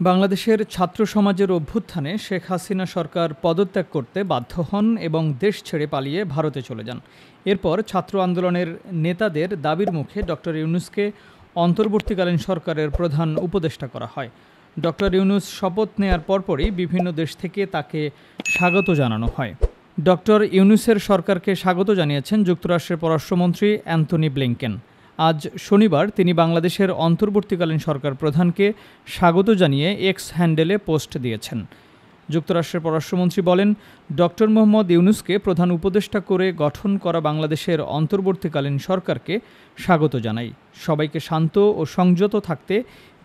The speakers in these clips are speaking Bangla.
বাংলাদেশের ছাত্র সমাজের অভ্যুত্থানে শেখ হাসিনা সরকার পদত্যাগ করতে বাধ্য হন এবং দেশ ছেড়ে পালিয়ে ভারতে চলে যান। এরপর ছাত্র আন্দোলনের নেতাদের দাবির মুখে ডক্টর ইউনূসকে অন্তর্বর্তীকালীন সরকারের প্রধান উপদেষ্টা করা হয়। ডক্টর ইউনূস শপথ নেয়ার পরপরই বিভিন্ন দেশ থেকে তাকে স্বাগত জানানো হয়। ডক্টর ইউনূসের সরকারকে স্বাগত জানিয়েছেন যুক্তরাষ্ট্রের পররাষ্ট্রমন্ত্রী অ্যান্থনি ব্লিংকেন। আজ শনিবার তিনি বাংলাদেশের অন্তর্বর্তীকালীন সরকার প্রধানকে স্বাগত জানিয়ে এক্স হ্যান্ডেলে পোস্ট দিয়েছেন। যুক্তরাষ্ট্রের পররাষ্ট্রমন্ত্রী বলেন, ডক্টর মোহাম্মদ ইউনূসকে প্রধান উপদেষ্টা করে গঠন করা বাংলাদেশের অন্তর্বর্তীকালীন সরকারকে স্বাগত জানাই। সবাইকে শান্ত ও সংযত থাকতে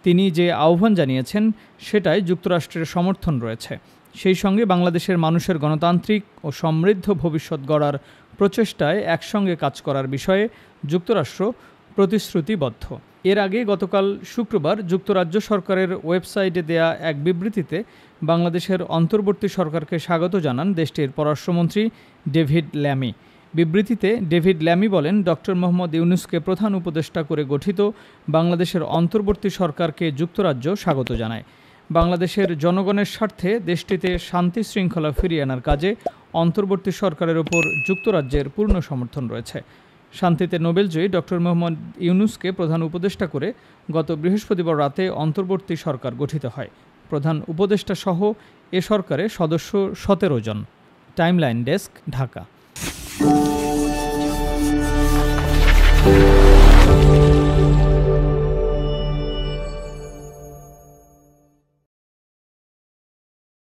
তিনি যে আহ্বান জানিয়েছেন সেটাই যুক্তরাষ্ট্রের সমর্থন রয়েছে। সেই সঙ্গে বাংলাদেশের মানুষের গণতান্ত্রিক ও সমৃদ্ধ ভবিষ্যৎ গড়ার প্রচেষ্টায় একসঙ্গে কাজ করার বিষয়ে যুক্তরাষ্ট্র প্রতিশ্রুতিবদ্ধ। এর আগে গতকাল শুক্রবার যুক্তরাজ্য সরকারের ওয়েবসাইটে দেয়া এক বিবৃতিতে বাংলাদেশের অন্তর্বর্তী সরকারকে স্বাগত জানান দেশটির পররাষ্ট্রমন্ত্রী ডেভিড ল্যামি। বিবৃতিতে ডেভিড ল্যামি বলেন, ডক্টর মোহাম্মদ ইউনূসকে প্রধান উপদেষ্টা করে গঠিত বাংলাদেশের অন্তর্বর্তী সরকারকে যুক্তরাজ্য স্বাগত জানায়। বাংলাদেশের জনগণের স্বার্থে দেশটিতে শান্তি শৃঙ্খলা ফিরিয়ে আনার কাজে অন্তর্বর্তী সরকারের ওপর যুক্তরাজ্যের পূর্ণ সমর্থন রয়েছে। শান্তিতে নোবেলজয়ী ডক্টর মোহাম্মদ ইউনূসকে প্রধান উপদেষ্টা করে গত বৃহস্পতিবার রাতে অন্তর্বর্তী সরকার গঠিত হয়। প্রধান উপদেষ্টা সহ এ সরকারে সদস্য 17 জন। Timeline desk, Dhaka.